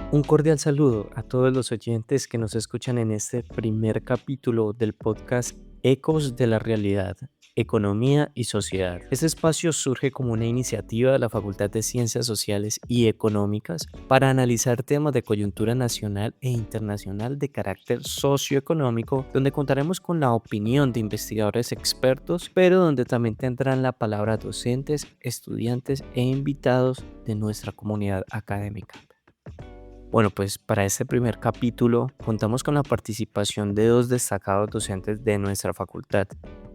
Un cordial saludo a todos los oyentes que nos escuchan en este primer capítulo del podcast Ecos de la Realidad, Economía y Sociedad. Este espacio surge como una iniciativa de la Facultad de Ciencias Sociales y Económicas para analizar temas de coyuntura nacional e internacional de carácter socioeconómico, donde contaremos con la opinión de investigadores expertos, pero donde también tendrán la palabra docentes, estudiantes e invitados de nuestra comunidad académica. Bueno, pues para este primer capítulo contamos con la participación de dos destacados docentes de nuestra facultad,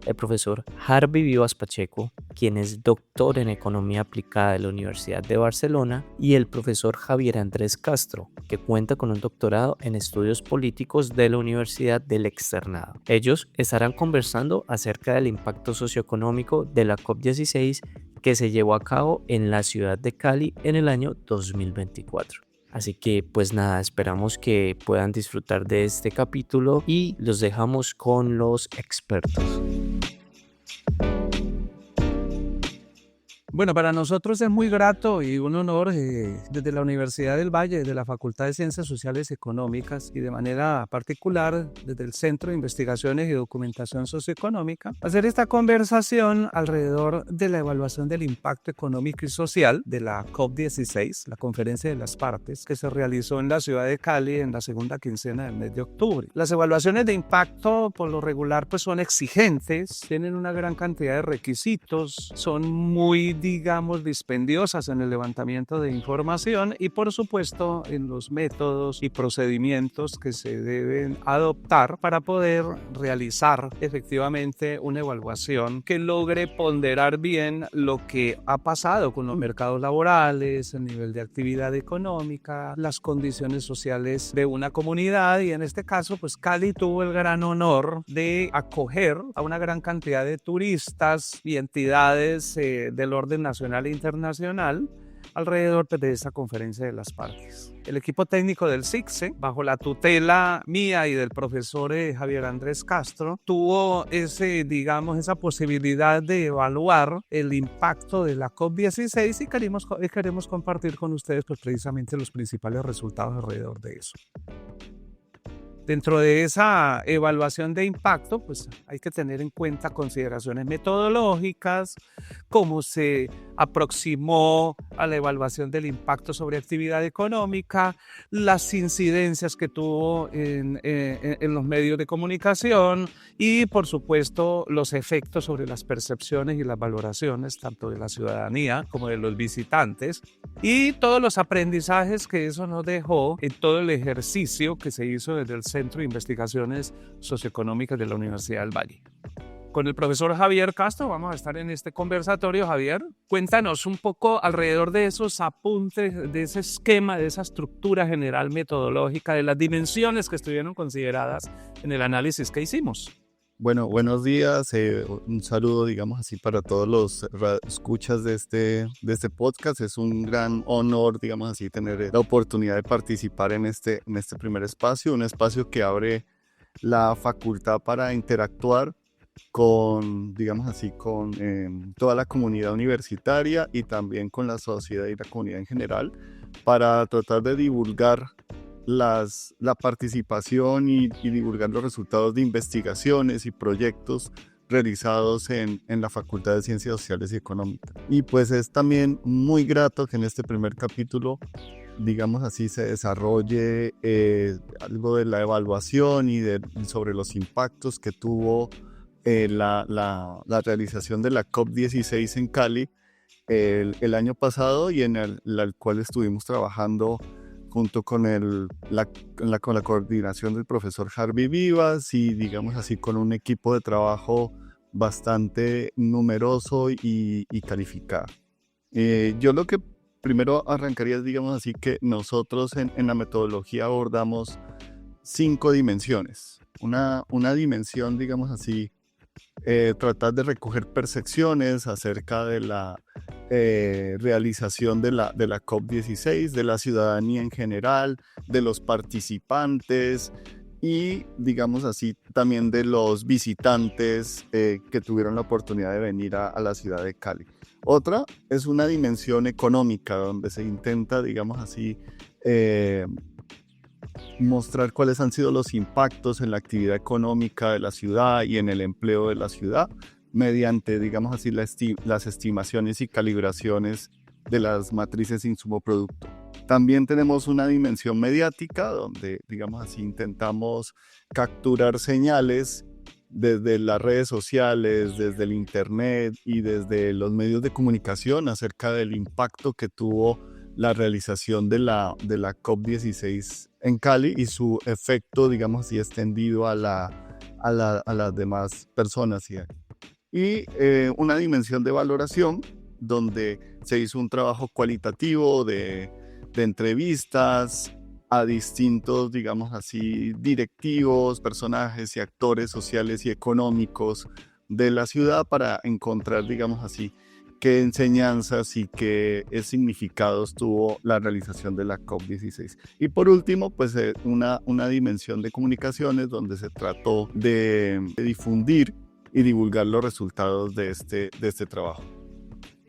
el profesor Harvey Vivas Pacheco, quien es doctor en Economía Aplicada de la Universidad de Barcelona, y el profesor Javier Andrés Castro, que cuenta con un doctorado en Estudios Políticos de la Universidad del Externado. Ellos estarán conversando acerca del impacto socioeconómico de la COP16 que se llevó a cabo en la ciudad de Cali en el año 2024. Así que pues nada, esperamos que puedan disfrutar de este capítulo y los dejamos con los expertos. Bueno, para nosotros es muy grato y un honor desde la Universidad del Valle, de la Facultad de Ciencias Sociales y Económicas y de manera particular desde el Centro de Investigaciones y Documentación Socioeconómica, hacer esta conversación alrededor de la evaluación del impacto económico y social de la COP16, la Conferencia de las Partes, que se realizó en la ciudad de Cali en la segunda quincena del mes de octubre. Las evaluaciones de impacto por lo regular pues son exigentes, tienen una gran cantidad de requisitos, son muy digamos, dispendiosas en el levantamiento de información y, por supuesto, en los métodos y procedimientos que se deben adoptar para poder realizar efectivamente una evaluación que logre ponderar bien lo que ha pasado con los mercados laborales, el nivel de actividad económica, las condiciones sociales de una comunidad y, en este caso, pues Cali tuvo el gran honor de acoger a una gran cantidad de turistas y entidades del orden nacional e internacional alrededor de esta conferencia de las partes. El equipo técnico del CICSE, bajo la tutela mía y del profesor Javier Andrés Castro, tuvo esa posibilidad de evaluar el impacto de la COP16 y queremos compartir con ustedes pues, precisamente los principales resultados alrededor de eso. Dentro de esa evaluación de impacto, pues hay que tener en cuenta consideraciones metodológicas, cómo se aproximó a la evaluación del impacto sobre actividad económica, las incidencias que tuvo en los medios de comunicación y, por supuesto, los efectos sobre las percepciones y las valoraciones tanto de la ciudadanía como de los visitantes y todos los aprendizajes que eso nos dejó en todo el ejercicio que se hizo desde el Centro de Investigaciones Socioeconómicas de la Universidad del Valle. Con el profesor Javier Castro vamos a estar en este conversatorio. Javier, cuéntanos un poco alrededor de esos apuntes, de ese esquema, de esa estructura general metodológica, de las dimensiones que estuvieron consideradas en el análisis que hicimos. Bueno, buenos días, un saludo, digamos así, para todos los escuchas de este podcast. Es un gran honor, digamos así, tener la oportunidad de participar en este primer espacio, un espacio que abre la facultad para interactuar con, digamos así, con toda la comunidad universitaria y también con la sociedad y la comunidad en general para tratar de divulgar la participación y divulgar los resultados de investigaciones y proyectos realizados en la Facultad de Ciencias Sociales y Económicas. Y pues es también muy grato que en este primer capítulo, digamos así, se desarrolle algo de la evaluación y sobre los impactos que tuvo la realización de la COP16 en Cali el año pasado y en el cual estuvimos trabajando junto con la coordinación del profesor Harvey Vivas y, digamos así, con un equipo de trabajo bastante numeroso y calificado. Yo lo que primero arrancaría es, digamos así, que nosotros en la metodología abordamos 5 dimensiones. Una dimensión, digamos así, tratar de recoger percepciones acerca de la realización de la COP16, de la ciudadanía en general, de los participantes y, digamos así, también de los visitantes que tuvieron la oportunidad de venir a la ciudad de Cali. Otra es una dimensión económica, donde se intenta, digamos así, mostrar cuáles han sido los impactos en la actividad económica de la ciudad y en el empleo de la ciudad mediante, digamos así, las estimaciones y calibraciones de las matrices insumo-producto. También tenemos una dimensión mediática donde, digamos así, intentamos capturar señales desde las redes sociales, desde el internet y desde los medios de comunicación acerca del impacto que tuvo la realización de la COP16 en Cali y su efecto, digamos así, extendido a las demás personas. Y una dimensión de valoración donde se hizo un trabajo cualitativo de entrevistas a distintos, digamos así, directivos, personajes y actores sociales y económicos de la ciudad para encontrar, digamos así, qué enseñanzas y qué significados tuvo la realización de la COP16. Y por último, pues una dimensión de comunicaciones donde se trató de difundir y divulgar los resultados de este trabajo.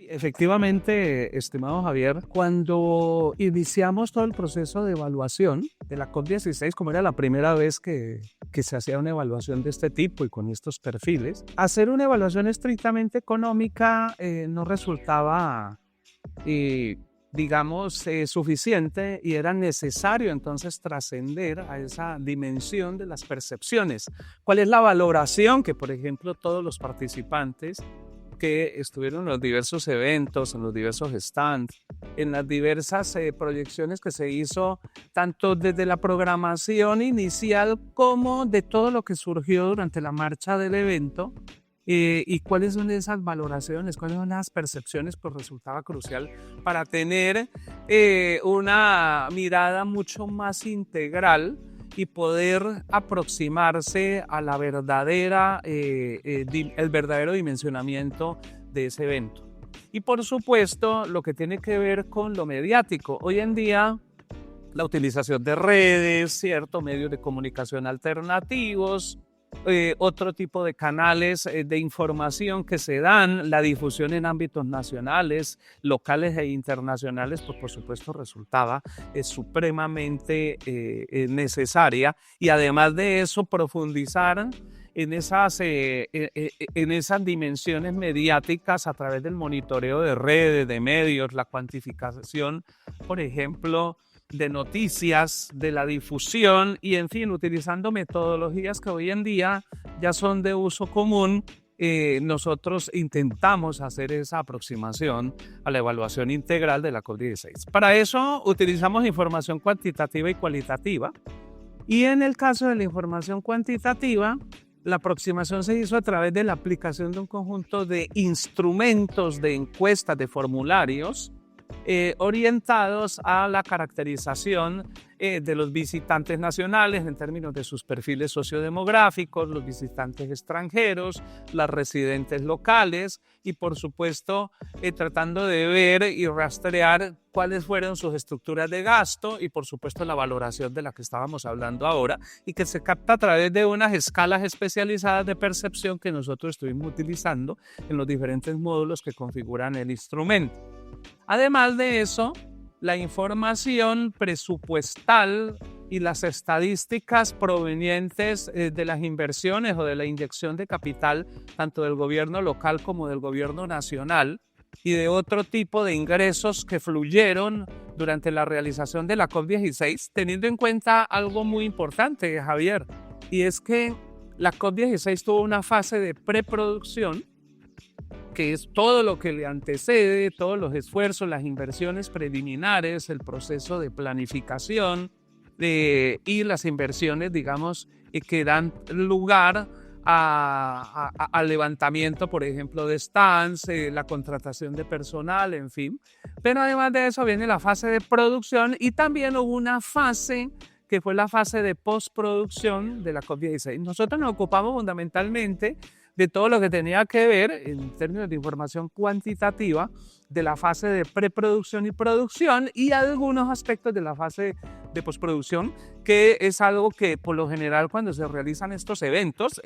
Efectivamente, estimado Javier, cuando iniciamos todo el proceso de evaluación de la COP16, como era la primera vez que se hacía una evaluación de este tipo y con estos perfiles, hacer una evaluación estrictamente económica no resultaba, digamos, suficiente, y era necesario entonces trascender a esa dimensión de las percepciones. ¿Cuál es la valoración que, por ejemplo, todos los participantes que estuvieron en los diversos eventos, en los diversos stands, en las diversas proyecciones que se hizo, tanto desde la programación inicial como de todo lo que surgió durante la marcha del evento, y cuáles son esas valoraciones, cuáles son las percepciones, pues resultaba crucial para tener una mirada mucho más integral y poder aproximarse a la verdadera, el verdadero dimensionamiento de ese evento. Y por supuesto, lo que tiene que ver con lo mediático. Hoy en día, la utilización de redes, ¿cierto? Medios de comunicación alternativos, otro tipo de canales de información que se dan, la difusión en ámbitos nacionales, locales e internacionales, pues por supuesto resultaba supremamente necesaria, y además de eso profundizar en esas dimensiones mediáticas a través del monitoreo de redes, de medios, la cuantificación, por ejemplo, de noticias, de la difusión y, en fin, utilizando metodologías que hoy en día ya son de uso común. Nosotros intentamos hacer esa aproximación a la evaluación integral de la COP16. Para eso utilizamos información cuantitativa y cualitativa, y en el caso de la información cuantitativa, la aproximación se hizo a través de la aplicación de un conjunto de instrumentos, de encuestas, de formularios, orientados a la caracterización de los visitantes nacionales en términos de sus perfiles sociodemográficos, los visitantes extranjeros, las residentes locales y, por supuesto, tratando de ver y rastrear cuáles fueron sus estructuras de gasto y, por supuesto, la valoración de la que estábamos hablando ahora, y que se capta a través de unas escalas especializadas de percepción que nosotros estuvimos utilizando en los diferentes módulos que configuran el instrumento. Además de eso, la información presupuestal y las estadísticas provenientes de las inversiones o de la inyección de capital, tanto del gobierno local como del gobierno nacional, y de otro tipo de ingresos que fluyeron durante la realización de la COP16, teniendo en cuenta algo muy importante, Javier, y es que la COP16 tuvo una fase de preproducción, que es todo lo que le antecede, todos los esfuerzos, las inversiones preliminares, el proceso de planificación y las inversiones, digamos, que dan lugar al levantamiento, por ejemplo, de stands, la contratación de personal, en fin. Pero además de eso viene la fase de producción, y también hubo una fase que fue la fase de postproducción de la COP16. Nosotros nos ocupamos fundamentalmente de todo lo que tenía que ver, en términos de información cuantitativa, de la fase de preproducción y producción, y algunos aspectos de la fase de postproducción, que es algo que por lo general cuando se realizan estos eventos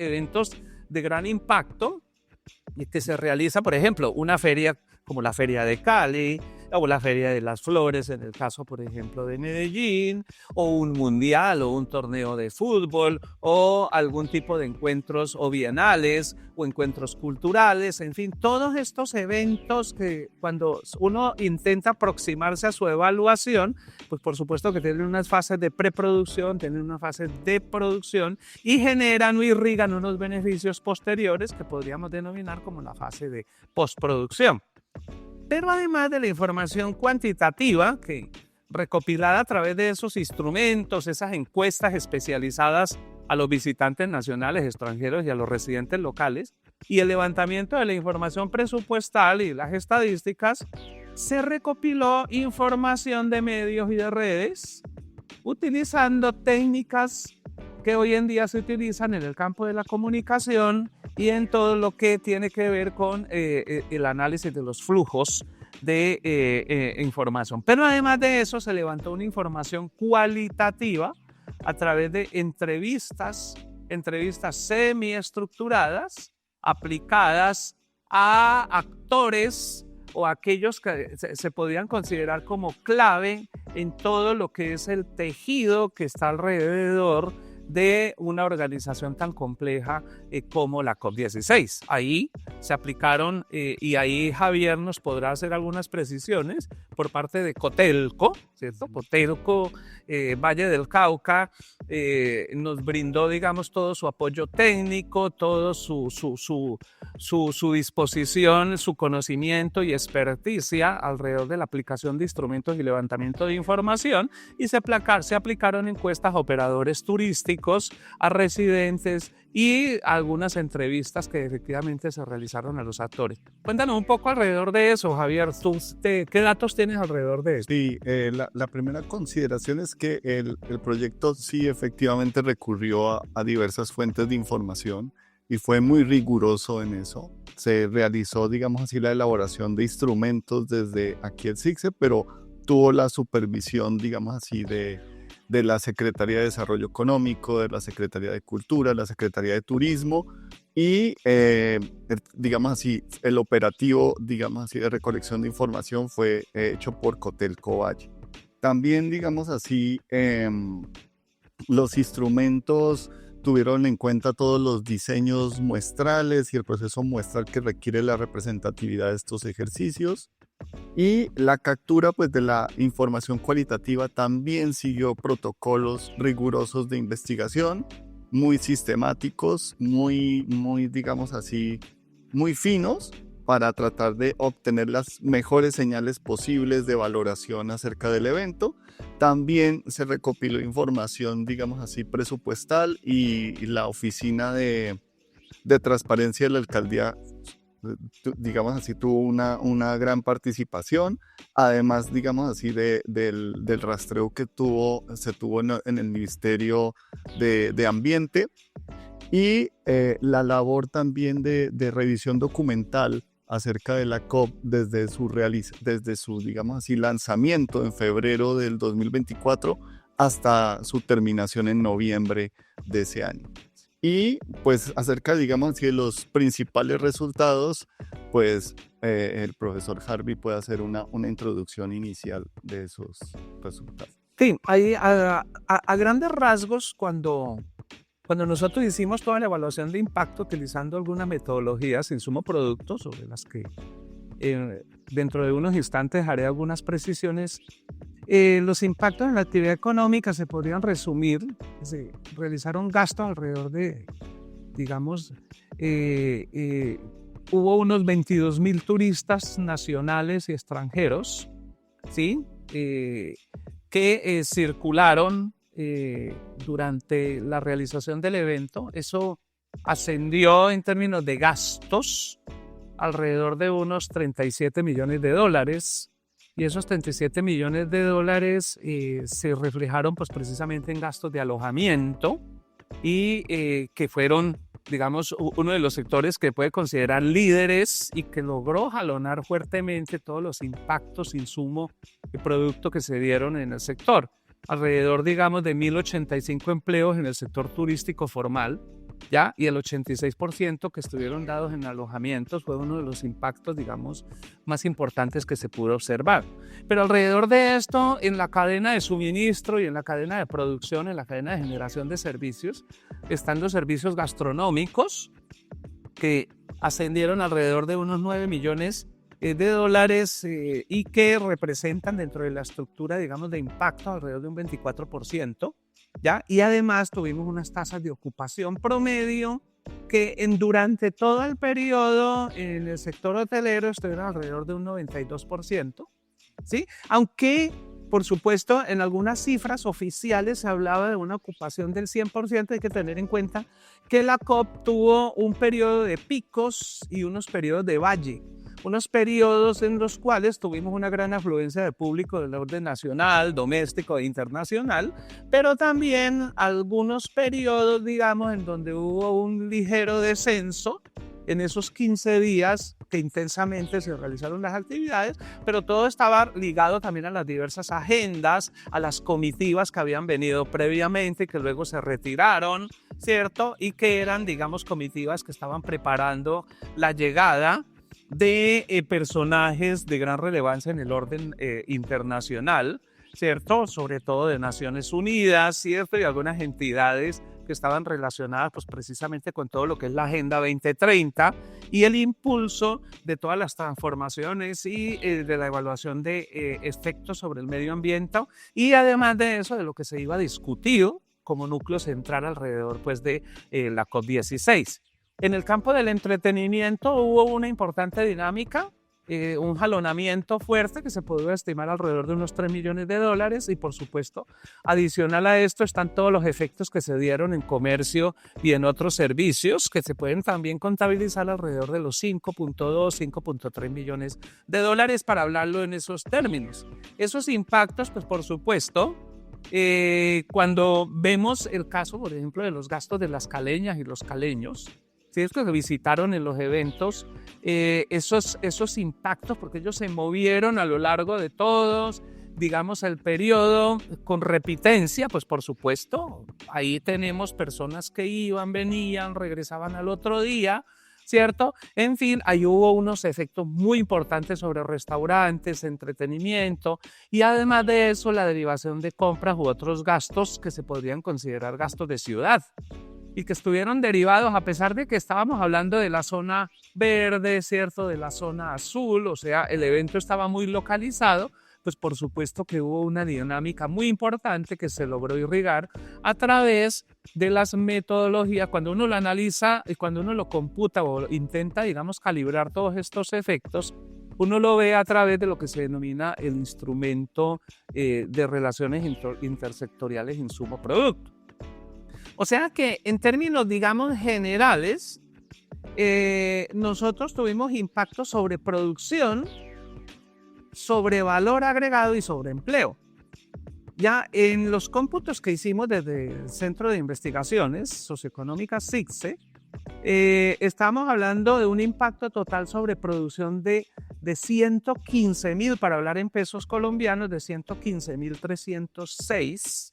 de gran impacto, y que se realiza, por ejemplo, una feria como la Feria de Cali o la Feria de las Flores, en el caso, por ejemplo, de Medellín, o un mundial o un torneo de fútbol, o algún tipo de encuentros o bienales o encuentros culturales, en fin, todos estos eventos que cuando uno intenta aproximarse a su evaluación, pues por supuesto que tienen unas fases de preproducción, tienen unas fases de producción y generan o irrigan unos beneficios posteriores que podríamos denominar como la fase de postproducción. Pero además de la información cuantitativa que recopilada a través de esos instrumentos, esas encuestas especializadas a los visitantes nacionales, extranjeros y a los residentes locales, y el levantamiento de la información presupuestal y las estadísticas, se recopiló información de medios y de redes utilizando técnicas que hoy en día se utilizan en el campo de la comunicación y en todo lo que tiene que ver con el análisis de los flujos de información. Pero además de eso se levantó una información cualitativa a través de entrevistas semiestructuradas aplicadas a actores o aquellos que se podían considerar como clave en todo lo que es el tejido que está alrededor de una organización tan compleja como la COP16. Ahí se aplicaron, y ahí Javier nos podrá hacer algunas precisiones por parte de Cotelco, ¿cierto? Cotelco, Valle del Cauca, nos brindó, digamos, todo su apoyo técnico, todo su disposición, su conocimiento y experticia alrededor de la aplicación de instrumentos y levantamiento de información, y se aplicaron encuestas a operadores turísticos, a residentes y algunas entrevistas que efectivamente se realizaron a los actores. Cuéntanos un poco alrededor de eso, Javier. ¿Qué datos tienes alrededor de eso? Sí, la primera consideración es que el proyecto sí efectivamente recurrió a diversas fuentes de información y fue muy riguroso en eso. Se realizó, digamos así, la elaboración de instrumentos desde aquí el SICSE, pero tuvo la supervisión, digamos así, de la Secretaría de Desarrollo Económico, de la Secretaría de Cultura, la Secretaría de Turismo y, digamos así, el operativo, digamos así, de recolección de información fue hecho por Cotelco Valle. También, digamos así, los instrumentos tuvieron en cuenta todos los diseños muestrales y el proceso muestral que requiere la representatividad de estos ejercicios. Y la captura, pues, de la información cualitativa también siguió protocolos rigurosos de investigación, muy sistemáticos, muy, digamos así, muy finos, para tratar de obtener las mejores señales posibles de valoración acerca del evento. También se recopiló información, digamos así, presupuestal, y la oficina de transparencia de la alcaldía, digamos así, tuvo una gran participación, además, digamos así, del rastreo que se tuvo en el Ministerio de Ambiente, y la labor también de revisión documental acerca de la COP desde su, digamos así, lanzamiento en febrero del 2024 hasta su terminación en noviembre de ese año. Y pues acerca, digamos así, de los principales resultados, pues el profesor Harvey puede hacer una introducción inicial de esos resultados. Sí, ahí a grandes rasgos, cuando nosotros hicimos toda la evaluación de impacto utilizando algunas metodologías, insumo productos, sobre las que dentro de unos instantes haré algunas precisiones, los impactos en la actividad económica se podrían resumir. Se realizaron gastos alrededor de, digamos, hubo unos 22,000 turistas nacionales y extranjeros, ¿sí? Que circularon durante la realización del evento. Eso ascendió en términos de gastos alrededor de unos $37 millones, y esos $37 millones se reflejaron pues precisamente en gastos de alojamiento, y que fueron, digamos, uno de los sectores que puede considerar líderes y que logró jalonar fuertemente todos los impactos, insumo y producto que se dieron en el sector. Alrededor, digamos, de 1.085 empleos en el sector turístico formal, ¿ya? Y el 86% que estuvieron dados en alojamientos fue uno de los impactos, digamos, más importantes que se pudo observar. Pero alrededor de esto, en la cadena de suministro y en la cadena de producción, en la cadena de generación de servicios, están los servicios gastronómicos, que ascendieron alrededor de unos 9 millones de dólares y que representan dentro de la estructura, digamos, de impacto alrededor de un 24%, ¿ya? Y además tuvimos unas tasas de ocupación promedio que durante todo el periodo en el sector hotelero estuvieron alrededor de un 92%, ¿sí? Aunque, por supuesto, en algunas cifras oficiales se hablaba de una ocupación del 100%, hay que tener en cuenta que la COP tuvo un periodo de picos y unos periodos de valle. Unos periodos en los cuales tuvimos una gran afluencia de público del orden nacional, doméstico e internacional, pero también algunos periodos, digamos, en donde hubo un ligero descenso en esos 15 días que intensamente se realizaron las actividades, pero todo estaba ligado también a las diversas agendas, a las comitivas que habían venido previamente y que luego se retiraron, ¿cierto? Y que eran, digamos, comitivas que estaban preparando la llegada de personajes de gran relevancia en el orden internacional, ¿cierto? Sobre todo de Naciones Unidas, ¿cierto? Y algunas entidades que estaban relacionadas pues precisamente con todo lo que es la Agenda 2030 y el impulso de todas las transformaciones y de la evaluación de efectos sobre el medio ambiente y además de eso de lo que se iba a discutir como núcleo central alrededor pues de la COP16. En el campo del entretenimiento hubo una importante dinámica, un jalonamiento fuerte que se pudo estimar alrededor de unos 3 millones de dólares y por supuesto adicional a esto están todos los efectos que se dieron en comercio y en otros servicios que se pueden también contabilizar alrededor de los 5.2, 5.3 millones de dólares para hablarlo en esos términos. Esos impactos pues por supuesto cuando vemos el caso por ejemplo de los gastos de las caleñas y los caleños, si es que visitaron en los eventos esos impactos, porque ellos se movieron a lo largo de todos, digamos, el periodo con repitencia, pues por supuesto, ahí tenemos personas que iban, venían, regresaban al otro día, ¿cierto? En fin, ahí hubo unos efectos muy importantes sobre restaurantes, entretenimiento y además de eso la derivación de compras u otros gastos que se podrían considerar gastos de ciudad y que estuvieron derivados a pesar de que estábamos hablando de la zona verde, ¿cierto? De la zona azul, o sea, el evento estaba muy localizado, pues por supuesto que hubo una dinámica muy importante que se logró irrigar a través de las metodologías. Cuando uno lo analiza y cuando uno lo computa o intenta, digamos, calibrar todos estos efectos, uno lo ve a través de lo que se denomina el instrumento de relaciones intersectoriales insumo-producto. O sea que en términos, digamos, generales, nosotros tuvimos impactos sobre producción, sobre valor agregado y sobre empleo. Ya en los cómputos que hicimos desde el Centro de Investigaciones Socioeconómicas CICSE, estamos hablando de un impacto total sobre producción de 115.000, para hablar en pesos colombianos, de 115.306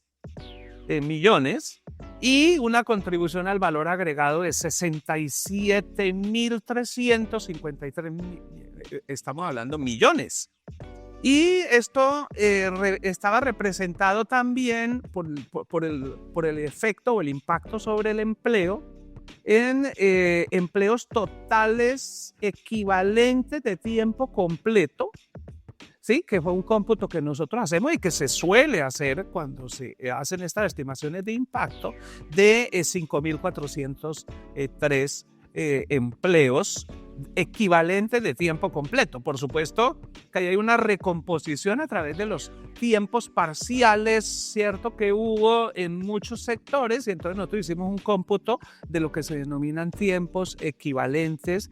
millones y una contribución al valor agregado de 67.353, estamos hablando millones. Y esto estaba representado también por el efecto o el impacto sobre el empleo en empleos totales equivalentes de tiempo completo, ¿sí? Que fue un cómputo que nosotros hacemos y que se suele hacer cuando se hacen estas estimaciones de impacto de 5.403 empleos equivalentes de tiempo completo. Por supuesto que hay una recomposición a través de los tiempos parciales, ¿cierto? Que hubo en muchos sectores y entonces nosotros hicimos un cómputo de lo que se denominan tiempos equivalentes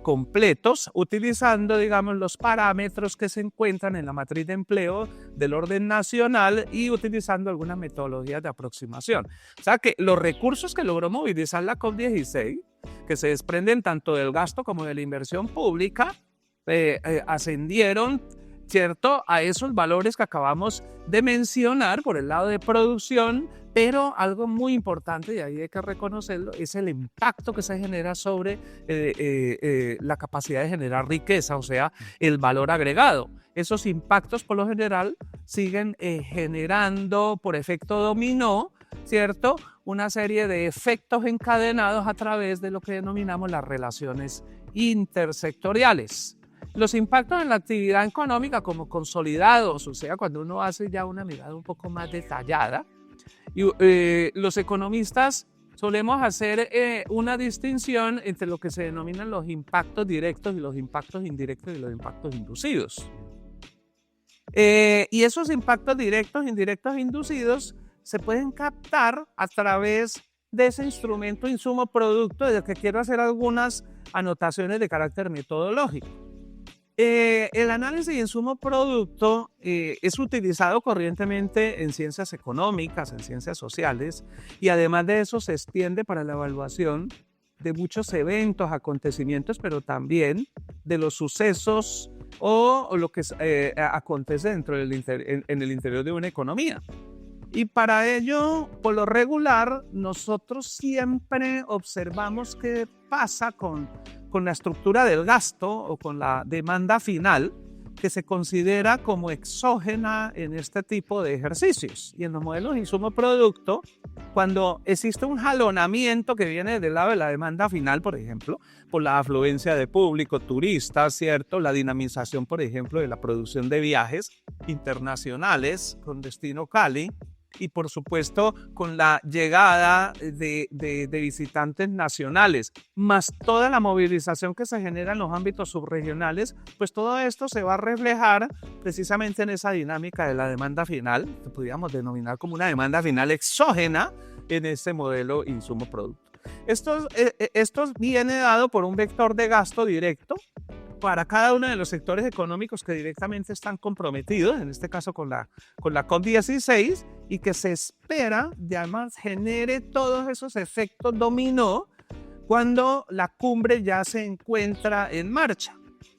completos, utilizando, digamos, los parámetros que se encuentran en la matriz de empleo del orden nacional y utilizando algunas metodologías de aproximación. O sea que los recursos que logró movilizar la COP16, que se desprenden tanto del gasto como de la inversión pública, ascendieron ¿cierto?, a esos valores que acabamos de mencionar por el lado de producción, pero algo muy importante, y ahí hay que reconocerlo, es el impacto que se genera sobre la capacidad de generar riqueza, o sea, el valor agregado. Esos impactos, por lo general, siguen generando por efecto dominó, ¿cierto?, una serie de efectos encadenados a través de lo que denominamos las relaciones intersectoriales. Los impactos en la actividad económica como consolidados, o sea, cuando uno hace ya una mirada un poco más detallada, los economistas solemos hacer una distinción entre lo que se denominan los impactos directos y los impactos indirectos y los impactos inducidos. Y esos impactos directos, indirectos e inducidos se pueden captar a través de ese instrumento, insumo, producto, de que quiero hacer algunas anotaciones de carácter metodológico. El análisis de insumo-producto es utilizado corrientemente en ciencias económicas, en ciencias sociales, y además de eso se extiende para la evaluación de muchos eventos, acontecimientos, pero también de los sucesos o lo que acontece en el interior de una economía. Y para ello, por lo regular, nosotros siempre observamos qué pasa con la estructura del gasto o con la demanda final, que se considera como exógena en este tipo de ejercicios. Y en los modelos de insumo-producto, cuando existe un jalonamiento que viene del lado de la demanda final, por ejemplo, por la afluencia de público, turistas, ¿cierto?, la dinamización, por ejemplo, de la producción de viajes internacionales con destino Cali, y por supuesto con la llegada de visitantes nacionales, más toda la movilización que se genera en los ámbitos subregionales, pues todo esto se va a reflejar precisamente en esa dinámica de la demanda final, que podríamos denominar como una demanda final exógena en este modelo insumo-producto. Esto viene dado por un vector de gasto directo para cada uno de los sectores económicos que directamente están comprometidos, en este caso con la COP16, y que se espera, además, genere todos esos efectos dominó cuando la cumbre ya se encuentra en marcha.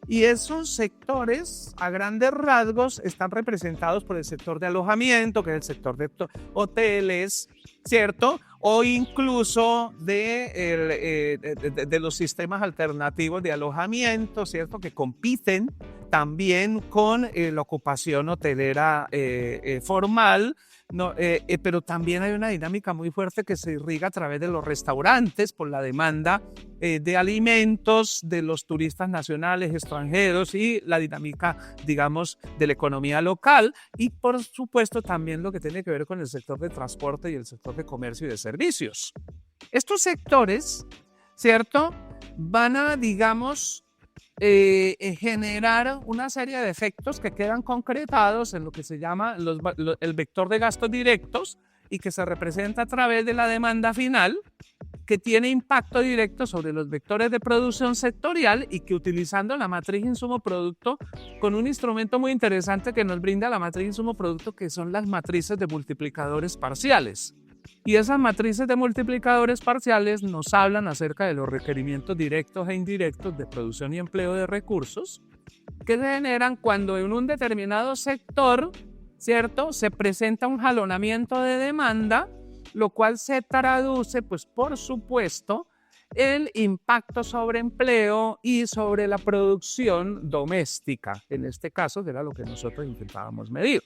Y esos sectores, a grandes rasgos, están representados por el sector de alojamiento, que es el sector de hoteles, ¿cierto?, o incluso de los sistemas alternativos de alojamiento, ¿cierto?, que compiten también con la ocupación hotelera formal. No, pero también hay una dinámica muy fuerte que se irriga a través de los restaurantes por la demanda de alimentos de los turistas nacionales, extranjeros, y la dinámica, digamos, de la economía local, y por supuesto también lo que tiene que ver con el sector de transporte y el sector de comercio y de servicios. Estos sectores, ¿cierto?, van a, digamos, generar una serie de efectos que quedan concretados en lo que se llama el vector de gastos directos, y que se representa a través de la demanda final, que tiene impacto directo sobre los vectores de producción sectorial, y que, utilizando la matriz insumo-producto con un instrumento muy interesante que nos brinda la matriz insumo-producto, que son las matrices de multiplicadores parciales. Y esas matrices de multiplicadores parciales nos hablan acerca de los requerimientos directos e indirectos de producción y empleo de recursos que se generan cuando en un determinado sector, ¿cierto?, se presenta un jalonamiento de demanda, lo cual se traduce, pues por supuesto, el impacto sobre empleo y sobre la producción doméstica, en este caso, que era lo que nosotros intentábamos medir.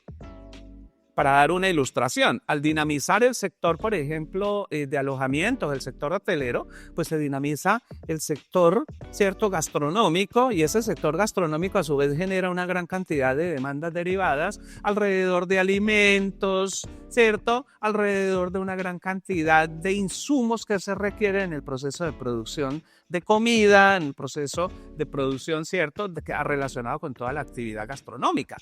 Para dar una ilustración, al dinamizar el sector, por ejemplo, de alojamientos, el sector hotelero, pues se dinamiza el sector, ¿cierto?, gastronómico, y ese sector gastronómico a su vez genera una gran cantidad de demandas derivadas alrededor de alimentos, ¿cierto?, alrededor de una gran cantidad de insumos que se requieren en el proceso de producción de comida, en el proceso de producción, ¿cierto?, relacionado con toda la actividad gastronómica.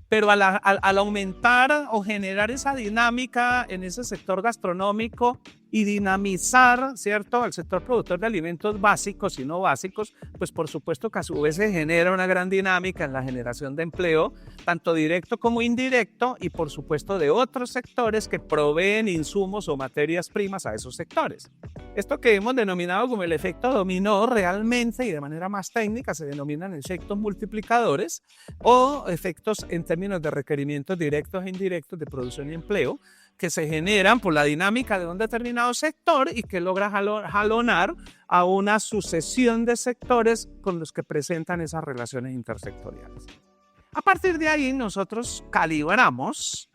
Pero al aumentar o generar esa dinámica en ese sector gastronómico, y dinamizar, ¿cierto?, al sector productor de alimentos básicos y no básicos, pues por supuesto que a su vez se genera una gran dinámica en la generación de empleo, tanto directo como indirecto, y por supuesto de otros sectores que proveen insumos o materias primas a esos sectores. Esto que hemos denominado como el efecto dominó, realmente y de manera más técnica se denominan efectos multiplicadores o efectos en términos de requerimientos directos e indirectos de producción y empleo, que se generan por la dinámica de un determinado sector y que logra jalonar a una sucesión de sectores con los que presentan esas relaciones intersectoriales. A partir de ahí nosotros calibramos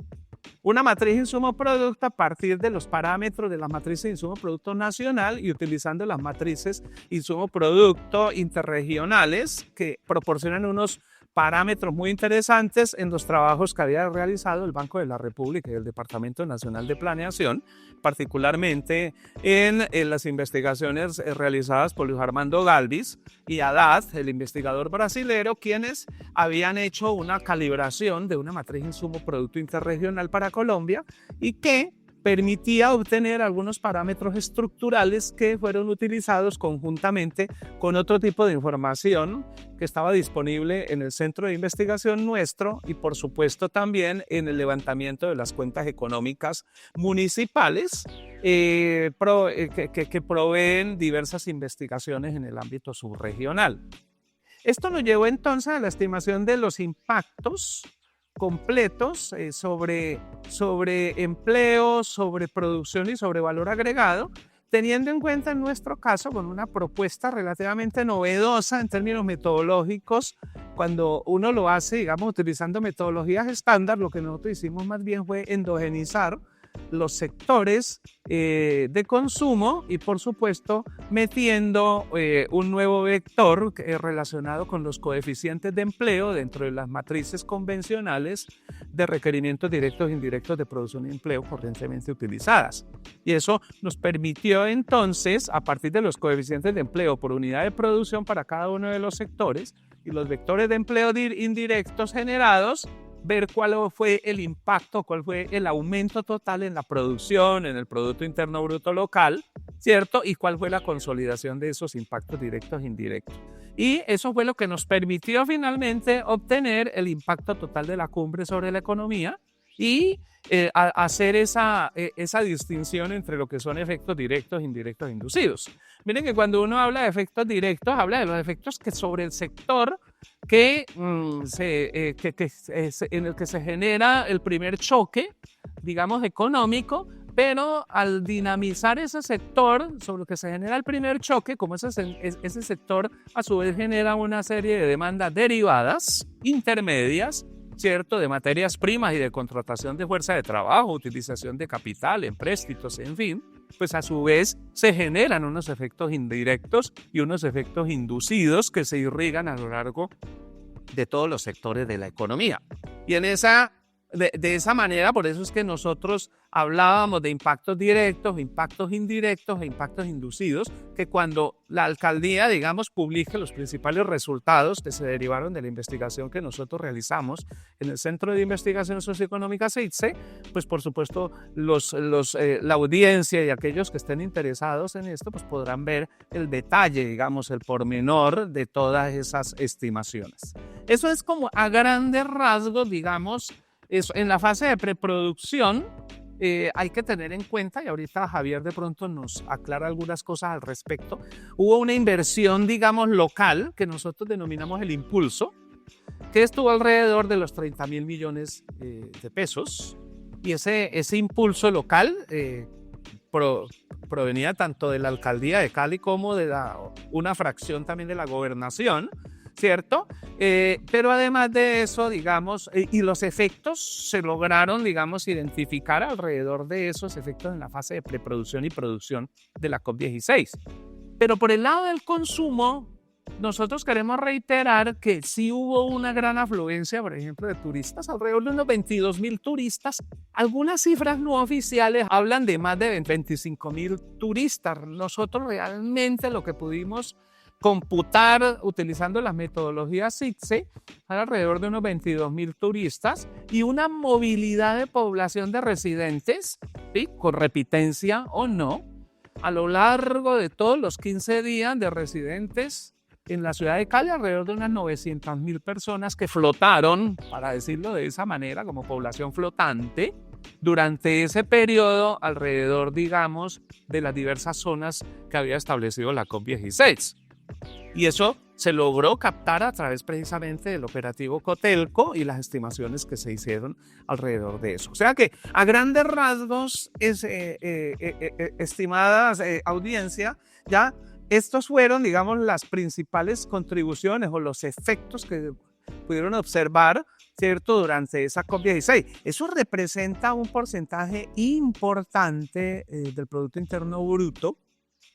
una matriz insumo-producto a partir de los parámetros de la matriz insumo-producto nacional y utilizando las matrices insumo-producto interregionales que proporcionan unos parámetros muy interesantes en los trabajos que había realizado el Banco de la República y el Departamento Nacional de Planeación, particularmente en las investigaciones realizadas por Luis Armando Galvis y Haddad, el investigador brasilero, quienes habían hecho una calibración de una matriz insumo-producto interregional para Colombia y que permitía obtener algunos parámetros estructurales que fueron utilizados conjuntamente con otro tipo de información que estaba disponible en el centro de investigación nuestro y por supuesto también en el levantamiento de las cuentas económicas municipales que proveen diversas investigaciones en el ámbito subregional. Esto nos llevó entonces a la estimación de los impactos completos sobre empleo, sobre producción y sobre valor agregado, teniendo en cuenta en nuestro caso con una propuesta relativamente novedosa en términos metodológicos. Cuando uno lo hace, digamos, utilizando metodologías estándar, lo que nosotros hicimos más bien fue endogenizar los sectores de consumo y por supuesto metiendo un nuevo vector relacionado con los coeficientes de empleo dentro de las matrices convencionales de requerimientos directos e indirectos de producción y empleo corrientemente utilizadas. Y eso nos permitió entonces, a partir de los coeficientes de empleo por unidad de producción para cada uno de los sectores y los vectores de empleo indirectos generados, ver cuál fue el impacto, cuál fue el aumento total en la producción, en el Producto Interno Bruto local, ¿cierto? Y cuál fue la consolidación de esos impactos directos e indirectos. Y eso fue lo que nos permitió finalmente obtener el impacto total de la cumbre sobre la economía y hacer esa distinción entre lo que son efectos directos, indirectos e inducidos. Miren que cuando uno habla de efectos directos, habla de los efectos que sobre el sector en el que se genera el primer choque, digamos, económico, pero al dinamizar ese sector sobre el que se genera el primer choque, como ese sector a su vez genera una serie de demandas derivadas, intermedias, ¿cierto?, de materias primas y de contratación de fuerza de trabajo, utilización de capital, empréstitos, en fin, pues a su vez se generan unos efectos indirectos y unos efectos inducidos que se irrigan a lo largo de todos los sectores de la economía. Y de esa manera, por eso es que nosotros hablábamos de impactos directos, impactos indirectos e impactos inducidos, que cuando la alcaldía, digamos, publique los principales resultados que se derivaron de la investigación que nosotros realizamos en el Centro de Investigación Socioeconómica CITSE, pues por supuesto la audiencia y aquellos que estén interesados en esto, pues podrán ver el detalle, digamos, el pormenor de todas esas estimaciones. Eso es como a grandes rasgos, digamos, eso. En la fase de preproducción hay que tener en cuenta, y ahorita Javier de pronto nos aclara algunas cosas al respecto, hubo una inversión, digamos, local, que nosotros denominamos el impulso, que estuvo alrededor de los 30.000 millones de pesos, y ese impulso local provenía tanto de la alcaldía de Cali como de una fracción también de la gobernación, ¿cierto? Pero además de eso, digamos, y los efectos se lograron, digamos, identificar alrededor de esos efectos en la fase de preproducción y producción de la COP16. Pero por el lado del consumo, nosotros queremos reiterar que sí hubo una gran afluencia, por ejemplo, de turistas, alrededor de unos 22.000 turistas. Algunas cifras no oficiales hablan de más de 25.000 turistas. Nosotros realmente lo que pudimos computar utilizando las metodologías SIGSE, hay alrededor de unos 22.000 turistas y una movilidad de población de residentes, ¿sí?, con repitencia o no, a lo largo de todos los 15 días de residentes en la ciudad de Cali, alrededor de unas 900.000 personas que flotaron, para decirlo de esa manera, como población flotante, durante ese periodo alrededor, digamos, de las diversas zonas que había establecido la COP16. Y eso se logró captar a través precisamente del operativo Cotelco y las estimaciones que se hicieron alrededor de eso. O sea que a grandes rasgos, estimadas audiencia, ya estos fueron, digamos, las principales contribuciones o los efectos que pudieron observar, ¿cierto?, durante esa COP16. Eso representa un porcentaje importante del Producto Interno Bruto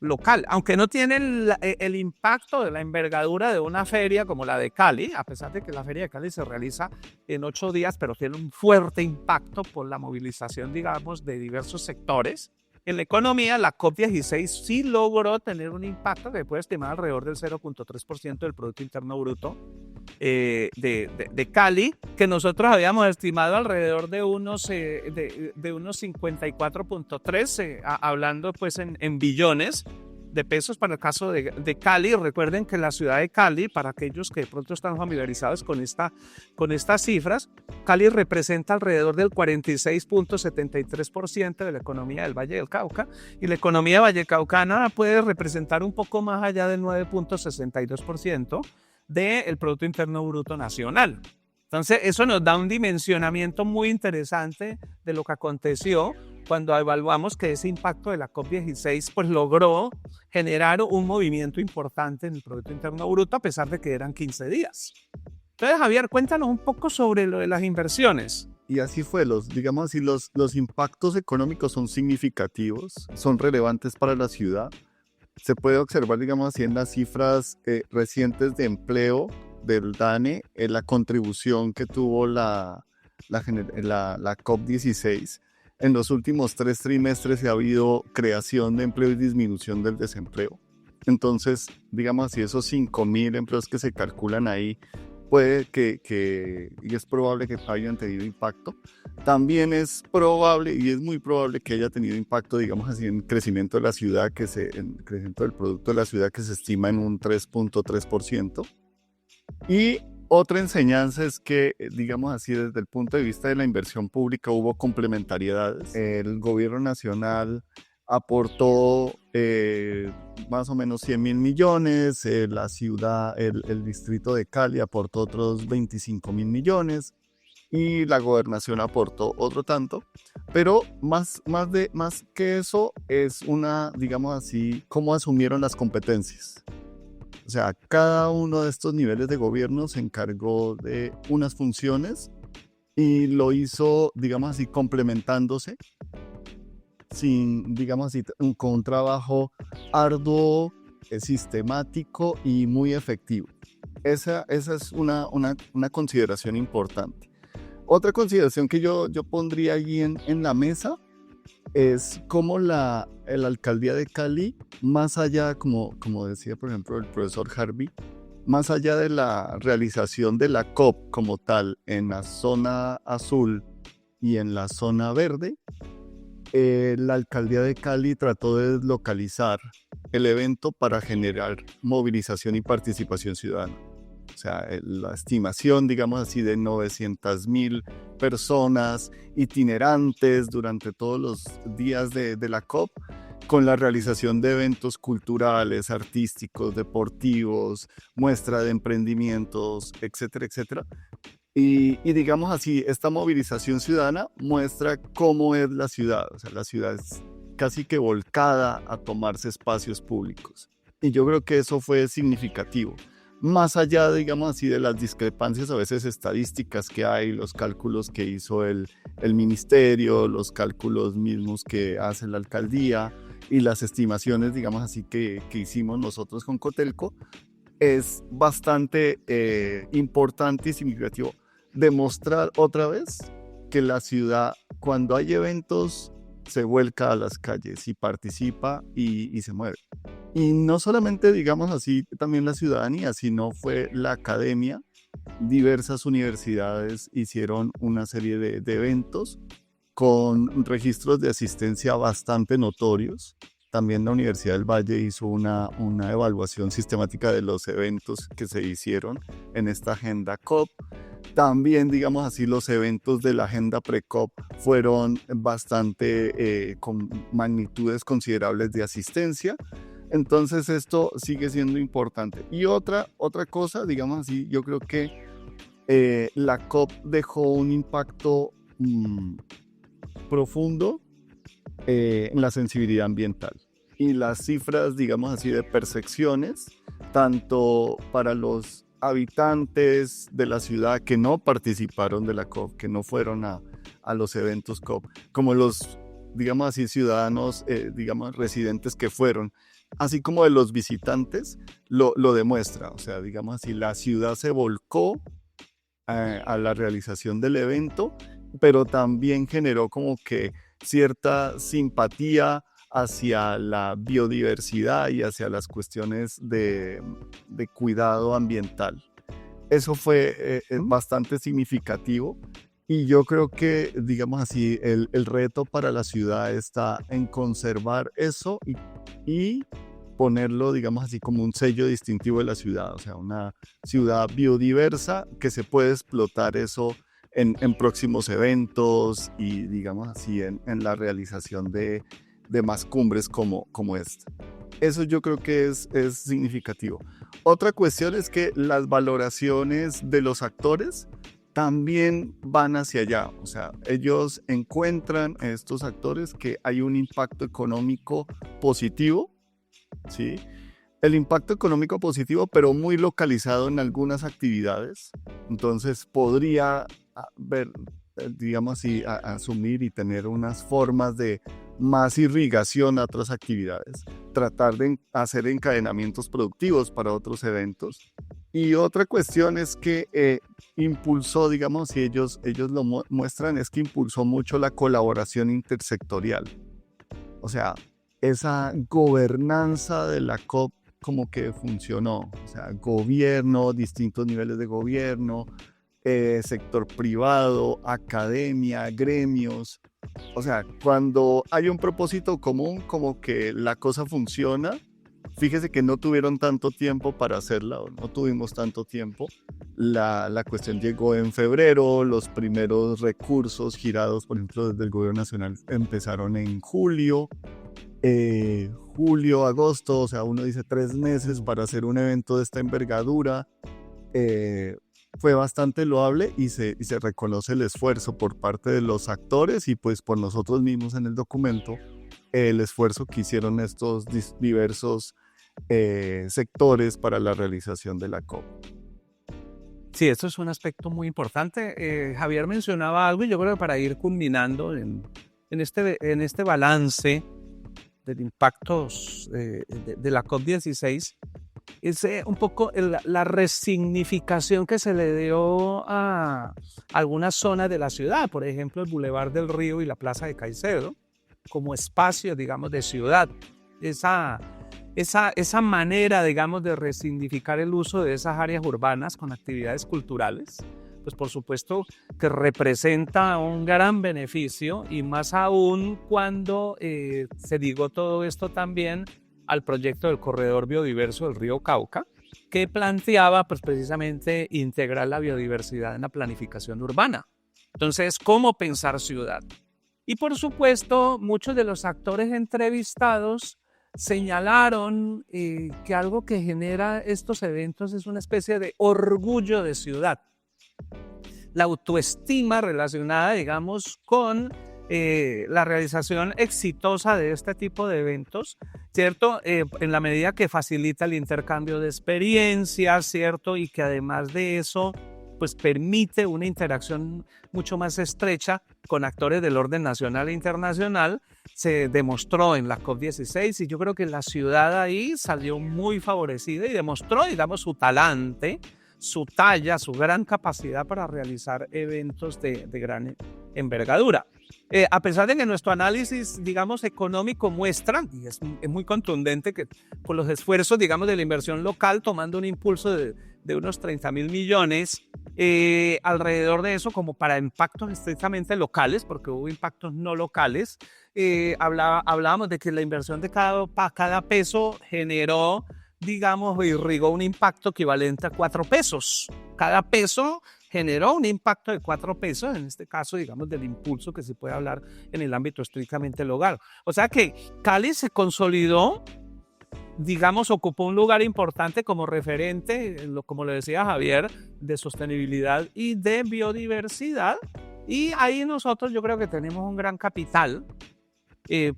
local, aunque no tiene el impacto de la envergadura de una feria como la de Cali, a pesar de que la feria de Cali se realiza en 8 días, pero tiene un fuerte impacto por la movilización, digamos, de diversos sectores. En la economía, la COP16 sí logró tener un impacto que puede estimar alrededor del 0.3% del Producto Interno Bruto de Cali, que nosotros habíamos estimado alrededor de unos 54.3, hablando pues en billones de pesos para el caso de Cali. Recuerden que la ciudad de Cali, para aquellos que de pronto están familiarizados con estas cifras, Cali representa alrededor del 46.73% de la economía del Valle del Cauca, y la economía vallecaucana puede representar un poco más allá del 9.62% del Producto Interno Bruto Nacional. Entonces, eso nos da un dimensionamiento muy interesante de lo que aconteció cuando evaluamos que ese impacto de la COP16 pues logró generar un movimiento importante en el Producto Interno Bruto, a pesar de que eran 15 días. Entonces, Javier, cuéntanos un poco sobre lo de las inversiones. Y así fue, digamos así, los impactos económicos son significativos, son relevantes para la ciudad. Se puede observar, digamos así, en las cifras recientes de empleo del DANE, la contribución que tuvo la COP16. En los últimos 3 trimestres ha habido creación de empleo y disminución del desempleo. Entonces, digamos así, esos 5.000 empleos que se calculan ahí, puede y es probable que hayan tenido impacto. También es probable y es muy probable que haya tenido impacto, digamos así, en crecimiento de la ciudad, en crecimiento del producto de la ciudad, que se estima en un 3.3%. Y otra enseñanza es que, digamos así, desde el punto de vista de la inversión pública hubo complementariedades. El gobierno nacional aportó más o menos 100.000 millones, la ciudad, el distrito de Cali aportó otros 25.000 millones y la gobernación aportó otro tanto, pero más que eso es digamos así, cómo asumieron las competencias. O sea, cada uno de estos niveles de gobierno se encargó de unas funciones y lo hizo, digamos así, complementándose, digamos así, con un trabajo arduo, sistemático y muy efectivo. Esa es una consideración importante. Otra consideración que yo pondría allí en la mesa es cómo la alcaldía de Cali, más allá, como decía por ejemplo el profesor Harvey, más allá de la realización de la COP como tal en la zona azul y en la zona verde, la alcaldía de Cali trató de deslocalizar el evento para generar movilización y participación ciudadana. O sea, la estimación, digamos así, de 900.000 personas itinerantes durante todos los días de la COP, con la realización de eventos culturales, artísticos, deportivos, muestra de emprendimientos, etcétera, etcétera. Y digamos así, esta movilización ciudadana muestra cómo es la ciudad. O sea, la ciudad es casi que volcada a tomarse espacios públicos. Y yo creo que eso fue significativo. Más allá, digamos así, de las discrepancias a veces estadísticas que hay, los cálculos que hizo el ministerio, los cálculos mismos que hace la alcaldía y las estimaciones, digamos así, que hicimos nosotros con Cotelco, es bastante importante y significativo demostrar otra vez que la ciudad, cuando hay eventos se vuelca a las calles y participa y se mueve. Y no solamente, digamos así, también la ciudadanía, sino fue la academia. Diversas universidades hicieron una serie de eventos con registros de asistencia bastante notorios. También la Universidad del Valle hizo una evaluación sistemática de los eventos que se hicieron en esta agenda COP. También, digamos así, los eventos de la agenda pre-COP fueron bastante con magnitudes considerables de asistencia. Entonces esto sigue siendo importante. Y otra cosa, digamos así, yo creo que la COP dejó un impacto profundo en la sensibilidad ambiental. Y las cifras, digamos así, de percepciones, tanto para los habitantes de la ciudad que no participaron de la COP, que no fueron a los eventos COP, como los, digamos así, ciudadanos, digamos, residentes que fueron, así como de los visitantes, lo demuestra. O sea, digamos así, la ciudad se volcó a la realización del evento, pero también generó como que cierta simpatía hacia la biodiversidad y hacia las cuestiones de cuidado ambiental. Eso fue bastante significativo y yo creo que, digamos así, el reto para la ciudad está en conservar eso y ponerlo, digamos así, como un sello distintivo de la ciudad, o sea, una ciudad biodiversa que se puede explotar eso en próximos eventos y, digamos así, en la realización de más cumbres como esta. Eso yo creo que es significativo. Otra cuestión es que las valoraciones de los actores también van hacia allá. O sea, ellos encuentran en estos actores que hay un impacto económico positivo, ¿sí? El impacto económico positivo, pero muy localizado en algunas actividades. Entonces podría ver, digamos así, asumir y tener unas formas de más irrigación a otras actividades, tratar de hacer encadenamientos productivos para otros eventos. Y otra cuestión es que impulsó, digamos, si ellos lo muestran, es que impulsó mucho la colaboración intersectorial. O sea, esa gobernanza de la COP como que funcionó. O sea, gobierno, distintos niveles de gobierno, sector privado, academia, gremios. O sea, cuando hay un propósito común, como que la cosa funciona. Fíjese que no tuvieron tanto tiempo para hacerla, o no tuvimos tanto tiempo. La cuestión llegó en febrero, los primeros recursos girados, por ejemplo, desde el gobierno nacional empezaron en julio, agosto, o sea, uno dice 3 meses para hacer un evento de esta envergadura. Fue bastante loable y se reconoce el esfuerzo por parte de los actores y pues por nosotros mismos en el documento, el esfuerzo que hicieron estos diversos sectores para la realización de la COP. Sí, esto es un aspecto muy importante. Javier mencionaba algo y yo creo que para ir culminando en este balance del impacto de la COP16, es un poco la resignificación que se le dio a algunas zonas de la ciudad, por ejemplo el Boulevard del Río y la Plaza de Caicedo, como espacios, digamos, de ciudad. Esa manera, digamos, de resignificar el uso de esas áreas urbanas con actividades culturales, pues por supuesto que representa un gran beneficio y más aún cuando se ligó todo esto también al proyecto del Corredor Biodiverso del Río Cauca, que planteaba pues, precisamente integrar la biodiversidad en la planificación urbana. Entonces, ¿cómo pensar ciudad? Y por supuesto, muchos de los actores entrevistados señalaron que algo que genera estos eventos es una especie de orgullo de ciudad. La autoestima relacionada, digamos, con la realización exitosa de este tipo de eventos, ¿cierto? En la medida que facilita el intercambio de experiencias, ¿cierto? Y que además de eso, pues permite una interacción mucho más estrecha con actores del orden nacional e internacional, se demostró en la COP16 y yo creo que la ciudad ahí salió muy favorecida y demostró, digamos, su talante, su talla, su gran capacidad para realizar eventos de gran envergadura. A pesar de que nuestro análisis, digamos, económico muestra, y es muy contundente, que con los esfuerzos, digamos, de la inversión local, tomando un impulso de unos 30.000 millones, alrededor de eso, como para impactos estrictamente locales, porque hubo impactos no locales, hablábamos de que la inversión de cada peso generó, digamos, irrigó un impacto equivalente a 4 pesos. Cada peso generó un impacto de 4 pesos, en este caso, digamos, del impulso que se puede hablar en el ámbito estrictamente local. O sea que Cali se consolidó, digamos, ocupó un lugar importante como referente, como le decía Javier, de sostenibilidad y de biodiversidad. Y ahí nosotros yo creo que tenemos un gran capital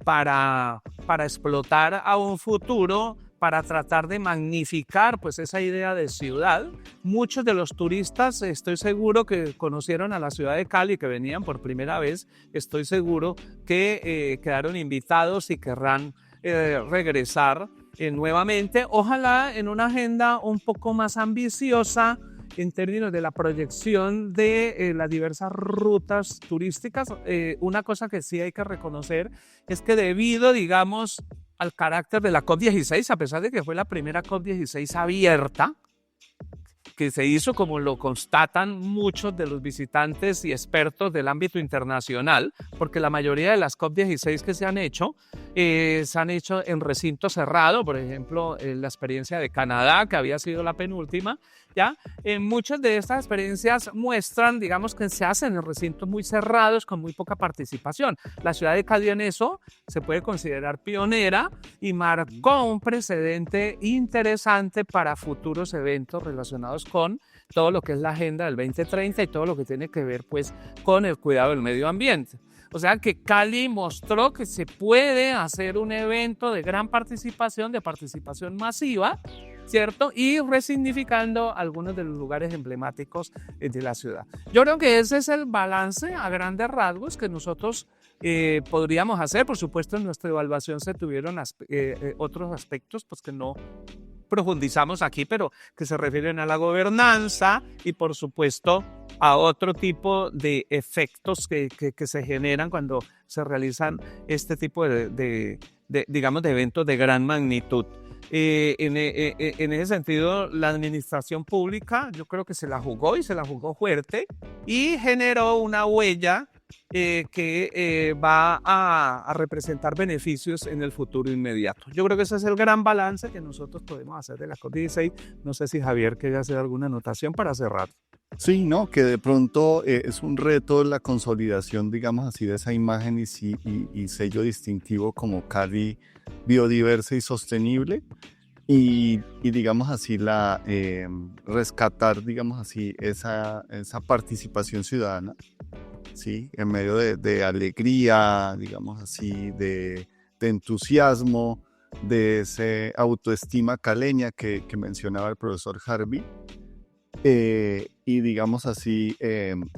para explotar a un futuro, para tratar de magnificar pues esa idea de ciudad. Muchos de los turistas, estoy seguro que conocieron a la ciudad de Cali, que venían por primera vez, estoy seguro que quedaron invitados y querrán regresar nuevamente, ojalá en una agenda un poco más ambiciosa en términos de la proyección de las diversas rutas turísticas. Una cosa que sí hay que reconocer es que debido, digamos, al carácter de la COP16, a pesar de que fue la primera COP16 abierta, que se hizo como lo constatan muchos de los visitantes y expertos del ámbito internacional, porque la mayoría de las COP16 que se han hecho en recinto cerrado. Por ejemplo, la experiencia de Canadá, que había sido la penúltima, ¿ya? Muchas de estas experiencias muestran, digamos, que se hacen en recintos muy cerrados con muy poca participación. La ciudad de Cali en eso se puede considerar pionera y marcó un precedente interesante para futuros eventos relacionados con todo lo que es la Agenda del 2030 y todo lo que tiene que ver pues con el cuidado del medio ambiente. O sea que Cali mostró que se puede hacer un evento de gran participación, de participación masiva, ¿cierto? Y resignificando algunos de los lugares emblemáticos de la ciudad. Yo creo que ese es el balance a grandes rasgos que nosotros podríamos hacer. Por supuesto, en nuestra evaluación se tuvieron otros aspectos pues, que no profundizamos aquí, pero que se refieren a la gobernanza y, por supuesto, a otro tipo de efectos que se generan cuando se realizan este tipo digamos, de eventos de gran magnitud. En ese sentido, la administración pública yo creo que se la jugó y se la jugó fuerte y generó una huella que va a representar beneficios en el futuro inmediato. Yo creo que ese es el gran balance que nosotros podemos hacer de la COP16. No sé si Javier quiere hacer alguna anotación para cerrar. Sí, no, que de pronto es un reto la consolidación, digamos así, de esa imagen y sello distintivo como Cali biodiversa y sostenible. Y digamos así, rescatar, digamos así, esa participación ciudadana, ¿sí? En medio de alegría, digamos así, de entusiasmo, de esa autoestima caleña que mencionaba el profesor Harvey, y digamos así,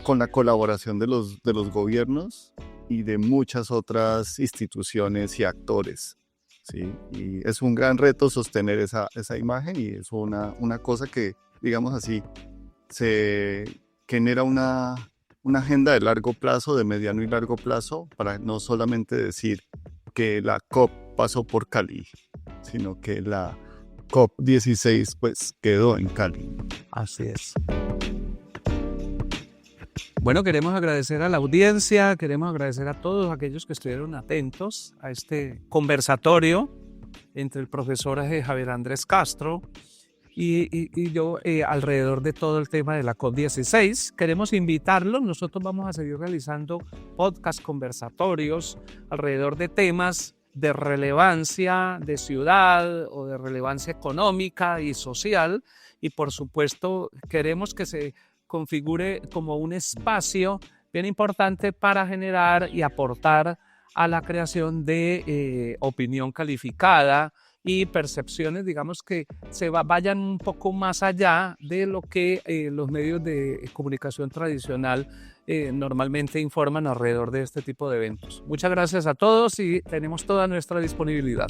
con la colaboración de los gobiernos y de muchas otras instituciones y actores. Sí, y es un gran reto sostener esa imagen y es una cosa que, digamos así, se genera una agenda de largo plazo, de mediano y largo plazo, para no solamente decir que la COP pasó por Cali, sino que la COP16 pues quedó en Cali. Así es. Bueno, queremos agradecer a la audiencia, queremos agradecer a todos aquellos que estuvieron atentos a este conversatorio entre el profesor Javier Andrés Castro y yo alrededor de todo el tema de la COP16. Queremos invitarlos, nosotros vamos a seguir realizando podcast conversatorios alrededor de temas de relevancia de ciudad o de relevancia económica y social, y por supuesto queremos que se configure como un espacio bien importante para generar y aportar a la creación de opinión calificada y percepciones, digamos, que vayan un poco más allá de lo que los medios de comunicación tradicional normalmente informan alrededor de este tipo de eventos. Muchas gracias a todos y tenemos toda nuestra disponibilidad.